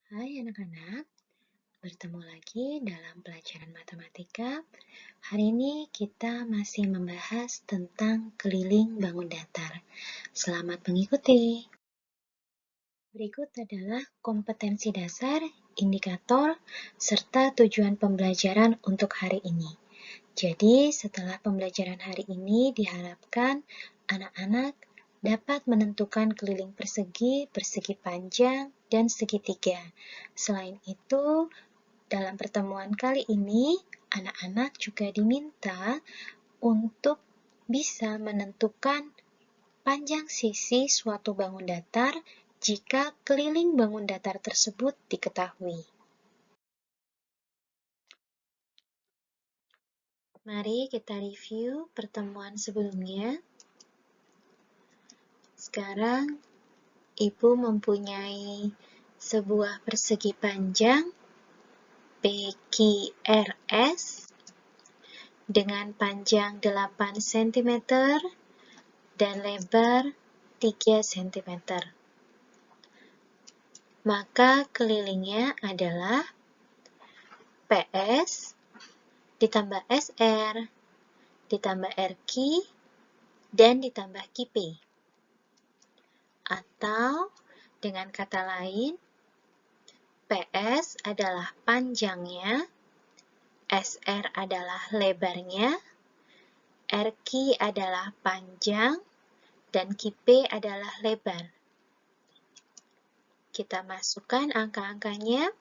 Hai anak-anak, bertemu lagi dalam pelajaran matematika. Hari ini kita masih membahas tentang keliling bangun datar. Selamat mengikuti. Berikut adalah kompetensi dasar, indikator, serta tujuan pembelajaran untuk hari ini. Jadi, setelah pembelajaran hari ini diharapkan anak-anak dapat menentukan keliling persegi, persegi panjang, dan segitiga. Selain itu, dalam pertemuan kali ini, anak-anak juga diminta untuk bisa menentukan panjang sisi suatu bangun datar jika keliling bangun datar tersebut diketahui. Mari kita review pertemuan sebelumnya. Sekarang, Ibu mempunyai sebuah persegi panjang PQRS dengan panjang 8 cm dan lebar 3 cm. Maka kelilingnya adalah PS ditambah SR ditambah RQ dan ditambah QP. Atau dengan kata lain, PS adalah panjangnya, SR adalah lebarnya, RQ adalah panjang, dan QP adalah lebar. Kita masukkan angka-angkanya.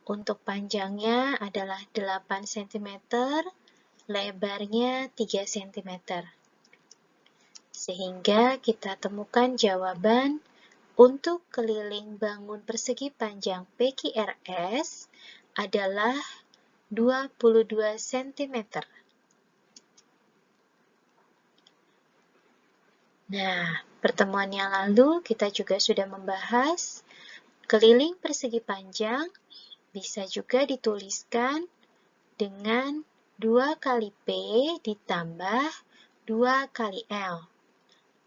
Untuk panjangnya adalah 8 cm, lebarnya 3 cm. Sehingga kita temukan jawaban untuk keliling bangun persegi panjang PQRS adalah 22 cm. Nah, pertemuan yang lalu kita juga sudah membahas keliling persegi panjang bisa juga dituliskan dengan 2 kali P ditambah 2 kali L.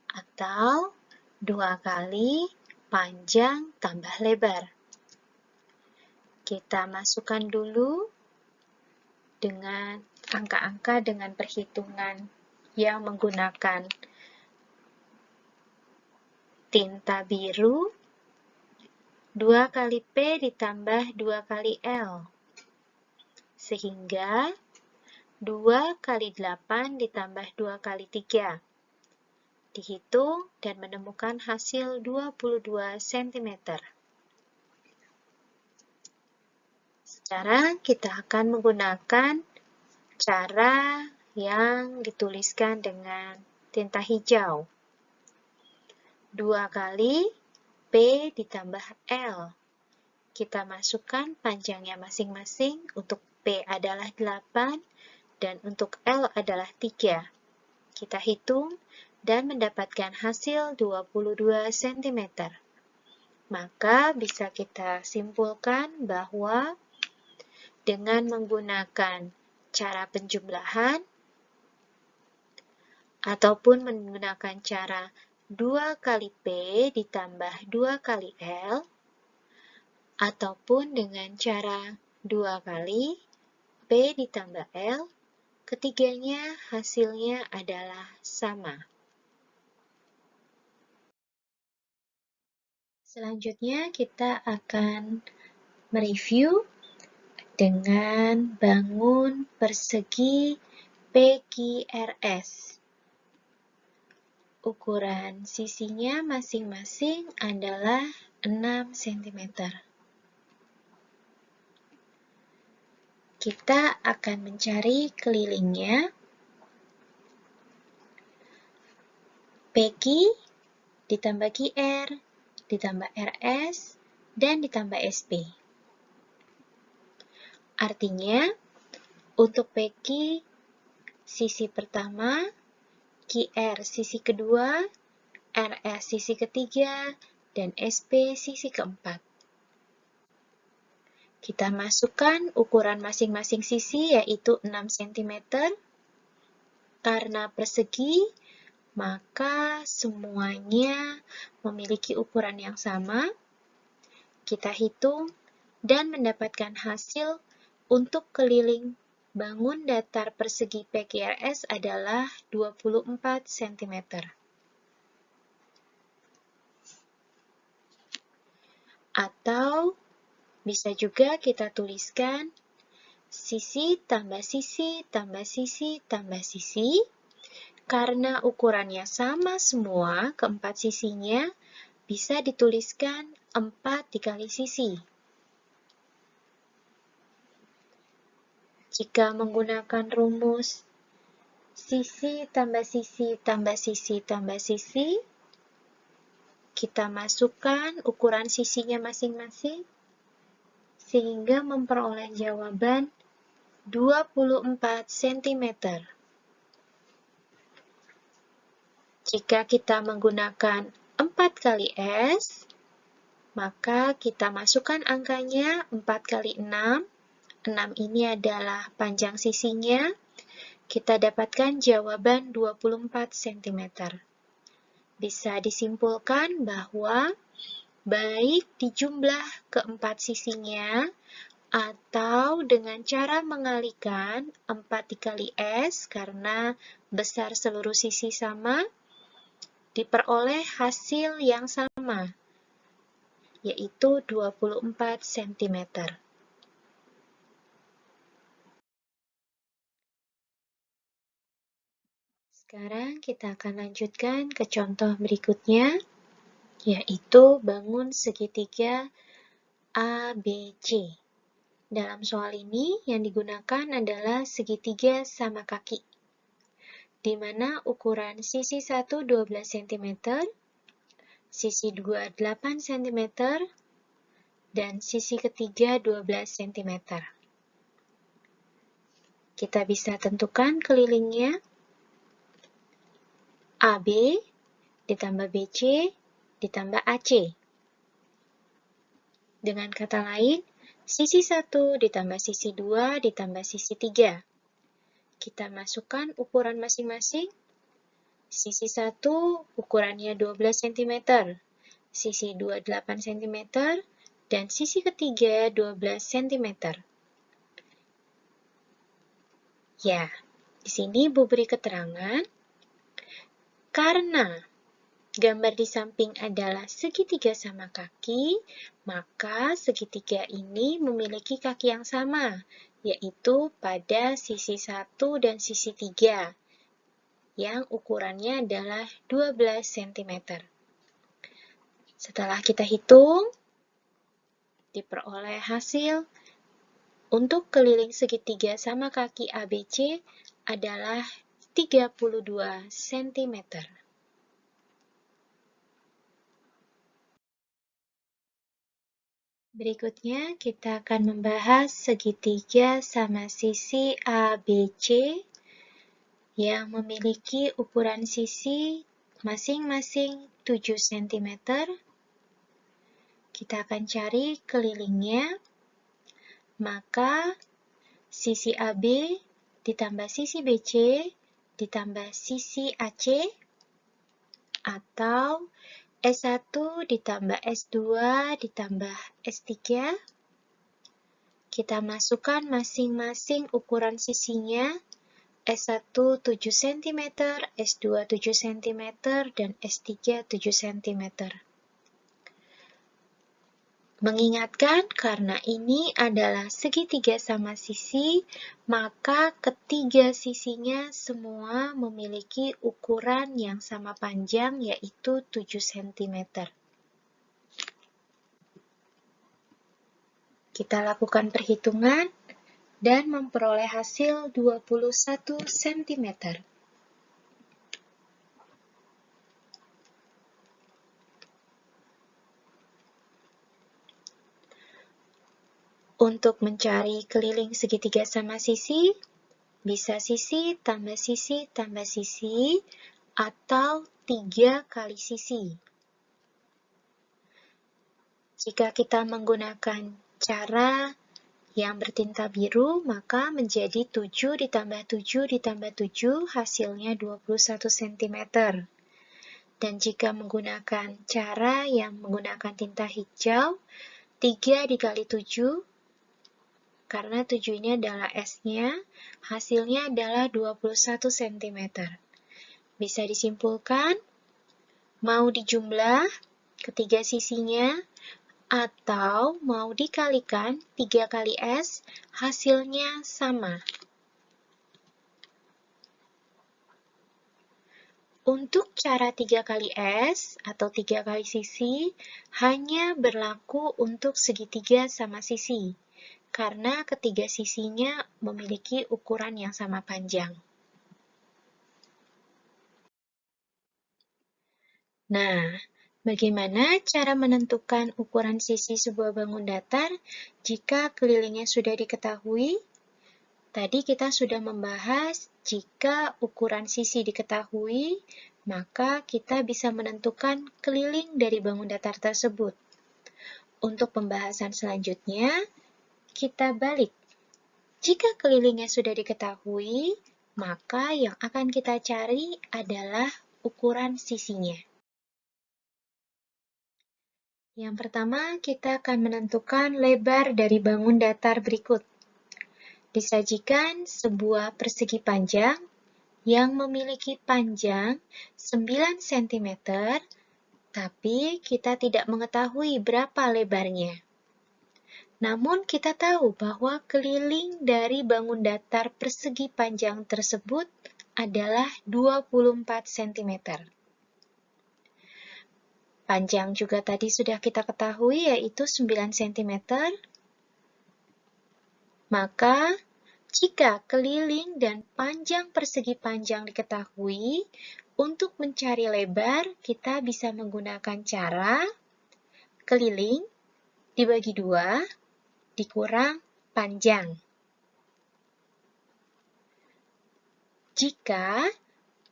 Atau 2 kali panjang tambah lebar. Kita masukkan dulu dengan angka-angka dengan perhitungan yang menggunakan tinta biru. 2 kali P ditambah 2 kali L. Sehingga 2 kali 8 ditambah 2 kali 3. Dihitung dan menemukan hasil 22 cm. Sekarang kita akan menggunakan cara yang dituliskan dengan tinta hijau. 2 kali P ditambah L. Kita masukkan panjangnya masing-masing. Untuk P adalah 8 dan untuk L adalah 3. Kita hitung dan mendapatkan hasil 22 cm. Maka bisa kita simpulkan bahwa dengan menggunakan cara penjumlahan ataupun menggunakan cara 2 kali P ditambah 2 kali L ataupun dengan cara 2 kali P ditambah L, ketiganya hasilnya adalah sama. Selanjutnya kita akan mereview dengan bangun persegi PQRS. Ukuran sisinya masing-masing adalah 6 cm. Kita akan mencari kelilingnya. PQ ditambah QR ditambah RS dan ditambah SP. Artinya, untuk PQ sisi pertama, QR sisi kedua, RS sisi ketiga, dan SP sisi keempat. Kita masukkan ukuran masing-masing sisi yaitu 6 cm. Karena persegi, maka semuanya memiliki ukuran yang sama. kita hitung dan mendapatkan hasil untuk keliling bangun datar persegi PQRS adalah 24 cm. Atau bisa juga kita tuliskan sisi tambah sisi tambah sisi tambah sisi. Karena ukurannya sama semua, keempat sisinya bisa dituliskan 4 dikali sisi. Jika menggunakan rumus sisi tambah sisi tambah sisi tambah sisi, kita masukkan ukuran sisinya masing-masing, sehingga memperoleh jawaban 24 cm. Jika kita menggunakan 4 kali S, maka kita masukkan angkanya 4 kali 6. 6 ini adalah panjang sisinya. Kita dapatkan jawaban 24 cm. Bisa disimpulkan bahwa baik di jumlah keempat sisinya atau dengan cara mengalikan 4 dikali S karena besar seluruh sisi sama, diperoleh hasil yang sama, yaitu 24 cm. Sekarang kita akan lanjutkan ke contoh berikutnya, yaitu bangun segitiga ABC. Dalam soal ini yang digunakan adalah segitiga sama kaki, di mana ukuran sisi 1 12 cm, sisi 2 8 cm, dan sisi ketiga 12 cm. Kita bisa tentukan kelilingnya AB ditambah BC ditambah AC. Dengan kata lain, sisi 1 ditambah sisi 2 ditambah sisi 3. Kita masukkan ukuran masing-masing. Sisi 1 ukurannya 12 cm, sisi 2 8 cm, dan sisi ketiga 12 cm. Ya, di sini Bu beri keterangan, karena gambar di samping adalah segitiga sama kaki, maka segitiga ini memiliki kaki yang sama, yaitu pada sisi 1 dan sisi 3, yang ukurannya adalah 12 cm. Setelah kita hitung, diperoleh hasil untuk keliling segitiga sama kaki ABC adalah 32 cm. Berikutnya kita akan membahas segitiga sama sisi ABC yang memiliki ukuran sisi masing-masing 7 cm. Kita akan cari kelilingnya, maka sisi AB ditambah sisi BC ditambah sisi AC, atau S1 ditambah S2 ditambah S3. Kita masukkan masing-masing ukuran sisinya, S1 7 cm, S2 7 cm, dan S3 7 cm. Mengingatkan karena ini adalah segitiga sama sisi, maka ketiga sisinya semua memiliki ukuran yang sama panjang, yaitu 7 cm. Kita lakukan perhitungan dan memperoleh hasil 21 cm. Untuk mencari keliling segitiga sama sisi, bisa sisi tambah sisi tambah sisi, atau 3 kali sisi. Jika kita menggunakan cara yang bertinta biru, maka menjadi 7 ditambah 7 ditambah 7, hasilnya 21 cm. Dan jika menggunakan cara yang menggunakan tinta hijau, 3 dikali 7, karena 7 ini adalah S-nya, hasilnya adalah 21 cm. Bisa disimpulkan, mau dijumlah ketiga sisinya, atau mau dikalikan 3 kali S, hasilnya sama. Untuk cara 3 kali S atau 3 kali sisi hanya berlaku untuk segitiga sama sisi, karena ketiga sisinya memiliki ukuran yang sama panjang. Nah, bagaimana cara menentukan ukuran sisi sebuah bangun datar jika kelilingnya sudah diketahui? Tadi kita sudah membahas jika ukuran sisi diketahui, maka kita bisa menentukan keliling dari bangun datar tersebut. Untuk pembahasan selanjutnya, kita balik. Jika kelilingnya sudah diketahui, maka yang akan kita cari adalah ukuran sisinya. Yang pertama, kita akan menentukan lebar dari bangun datar berikut. Disajikan sebuah persegi panjang yang memiliki panjang 9 cm, tapi kita tidak mengetahui berapa lebarnya. Namun kita tahu bahwa keliling dari bangun datar persegi panjang tersebut adalah 24 cm. Panjang juga tadi sudah kita ketahui yaitu 9 cm. Maka jika keliling dan panjang persegi panjang diketahui, untuk mencari lebar, kita bisa menggunakan cara keliling dibagi 2 dikurang panjang. Jika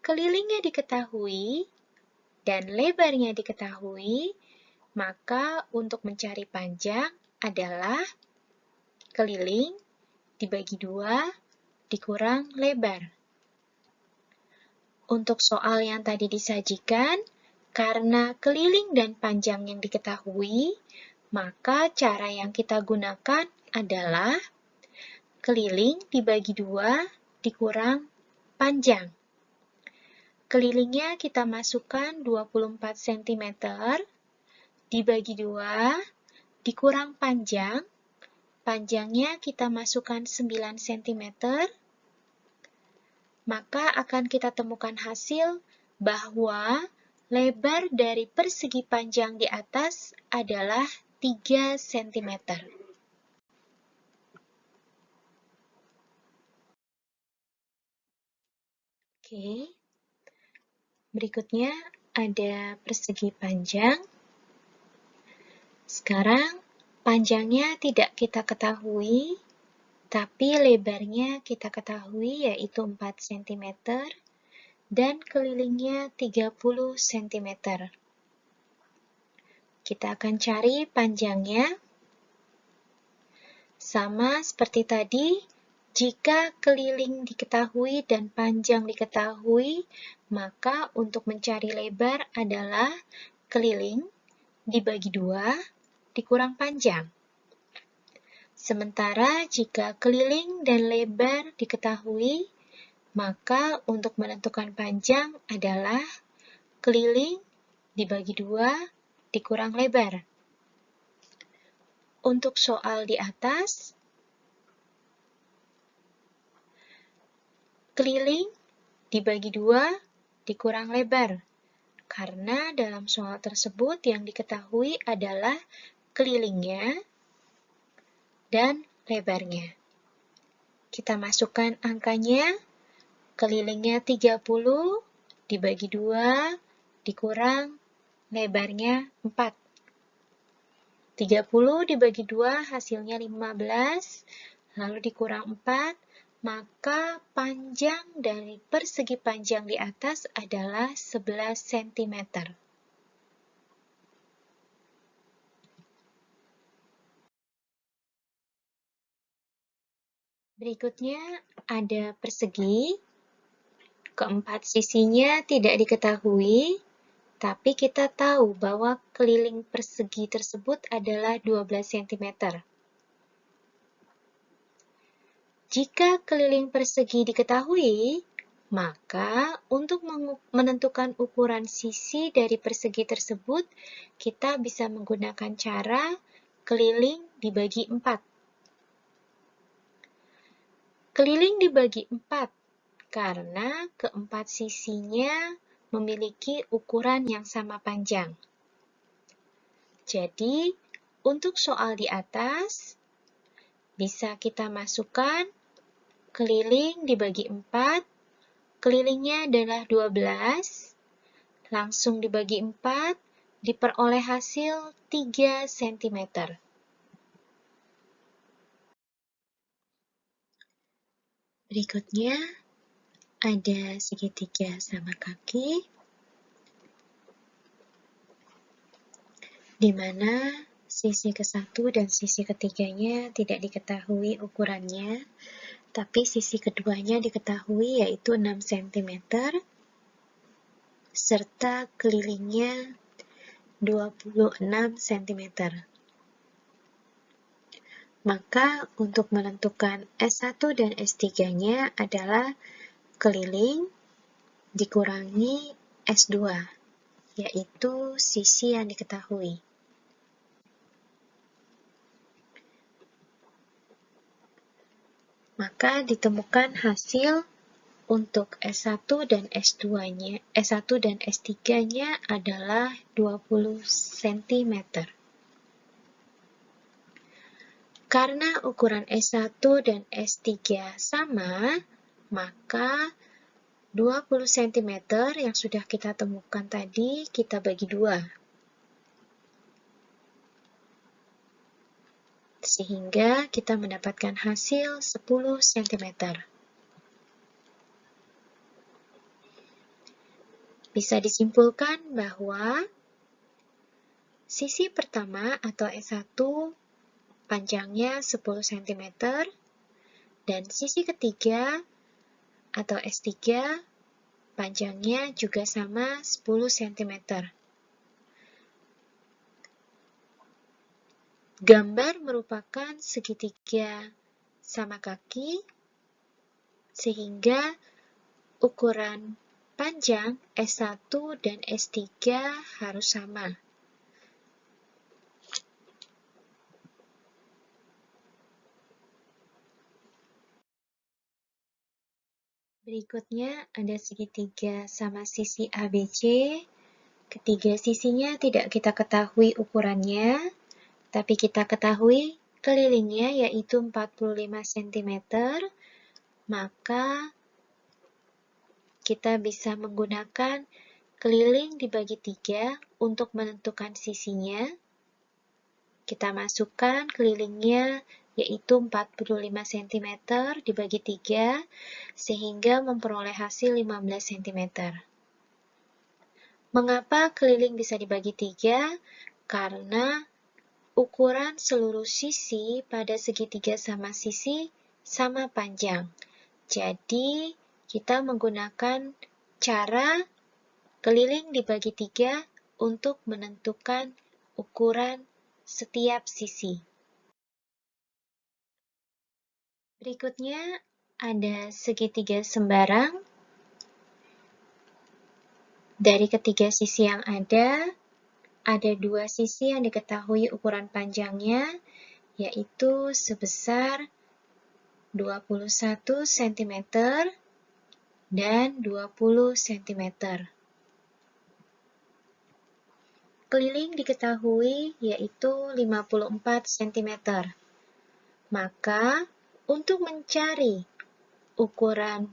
kelilingnya diketahui dan lebarnya diketahui, maka untuk mencari panjang adalah keliling dibagi 2 dikurang lebar. Untuk soal yang tadi disajikan, karena keliling dan panjang yang diketahui, maka cara yang kita gunakan adalah keliling dibagi 2 dikurang panjang. Kelilingnya kita masukkan 24 cm, dibagi 2, dikurang panjang. Panjangnya kita masukkan 9 cm, maka akan kita temukan hasil bahwa lebar dari persegi panjang di atas adalah 3 cm. Oke, berikutnya ada persegi panjang. Sekarang panjangnya tidak kita ketahui, tapi lebarnya kita ketahui yaitu 4 cm dan kelilingnya 30 cm. Kita akan cari panjangnya. Sama seperti tadi, jika keliling diketahui dan panjang diketahui, maka untuk mencari lebar adalah keliling dibagi 2 dikurang panjang. Sementara jika keliling dan lebar diketahui, maka untuk menentukan panjang adalah keliling dibagi 2 dikurang lebar. Untuk soal di atas, keliling dibagi 2 dikurang lebar. Karena dalam soal tersebut yang diketahui adalah kelilingnya dan lebarnya. Kita masukkan angkanya, kelilingnya 30 dibagi 2 dikurang lebarnya 4. 30 dibagi 2 hasilnya 15, lalu dikurang 4, maka panjang dari persegi panjang di atas adalah 11 cm. Berikutnya ada persegi, keempat sisinya tidak diketahui, Tapi kita tahu bahwa keliling persegi tersebut adalah 12 cm. Jika keliling persegi diketahui, maka untuk menentukan ukuran sisi dari persegi tersebut, kita bisa menggunakan cara keliling dibagi 4. Keliling dibagi 4 karena keempat sisinya memiliki ukuran yang sama panjang. Jadi, untuk soal di atas, bisa kita masukkan keliling dibagi 4, kelilingnya adalah 12, langsung dibagi 4, diperoleh hasil 3 cm. Berikutnya, ada segitiga sama kaki, di mana sisi ke-1 dan sisi ketiganya tidak diketahui ukurannya, tapi sisi keduanya diketahui yaitu 6 cm, serta kelilingnya 26 cm. Maka untuk menentukan S1 dan S3-nya adalah keliling dikurangi S2, yaitu sisi yang diketahui. Maka ditemukan hasil untuk S1 dan S2-nya, S1 dan S3-nya adalah 20 cm. Karena ukuran S1 dan S3 sama, maka 20 cm yang sudah kita temukan tadi kita bagi 2. Sehingga kita mendapatkan hasil 10 cm. Bisa disimpulkan bahwa sisi pertama atau S1 panjangnya 10 cm dan sisi ketiga atau S3 panjangnya juga sama 10 cm. Gambar merupakan segitiga sama kaki sehingga ukuran panjang S1 dan S3 harus sama. Berikutnya ada segitiga sama sisi ABC. Ketiga sisinya tidak kita ketahui ukurannya, tapi kita ketahui kelilingnya yaitu 45 cm, maka kita bisa menggunakan keliling dibagi 3 untuk menentukan sisinya. Kita masukkan kelilingnya yaitu 45 cm dibagi 3, sehingga memperoleh hasil 15 cm. Mengapa keliling bisa dibagi 3? Karena ukuran seluruh sisi pada segitiga sama sisi sama panjang. Jadi, kita menggunakan cara keliling dibagi 3 untuk menentukan ukuran setiap sisi. Berikutnya ada segitiga sembarang. Dari ketiga sisi yang ada 2 sisi yang diketahui ukuran panjangnya, yaitu sebesar 21 cm dan 20 cm. Keliling diketahui yaitu 54 cm. Maka, untuk mencari ukuran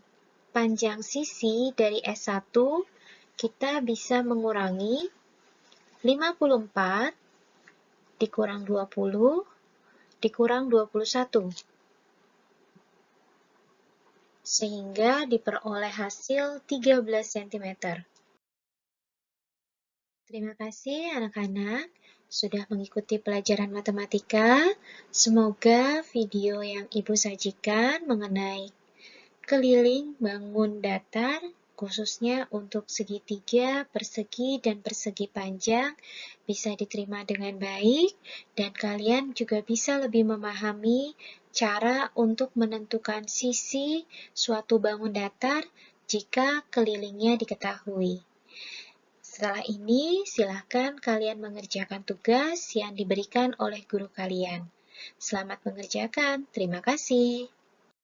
panjang sisi dari S1, kita bisa mengurangi 54 dikurang 20 dikurang 21. Sehingga diperoleh hasil 13 cm. Terima kasih anak-anak sudah mengikuti pelajaran matematika. Semoga video yang Ibu sajikan mengenai keliling bangun datar khususnya untuk segitiga, persegi, dan persegi panjang, bisa diterima dengan baik, dan kalian juga bisa lebih memahami cara untuk menentukan sisi suatu bangun datar jika kelilingnya diketahui. Setelah ini, silakan kalian mengerjakan tugas yang diberikan oleh guru kalian. Selamat mengerjakan, terima kasih.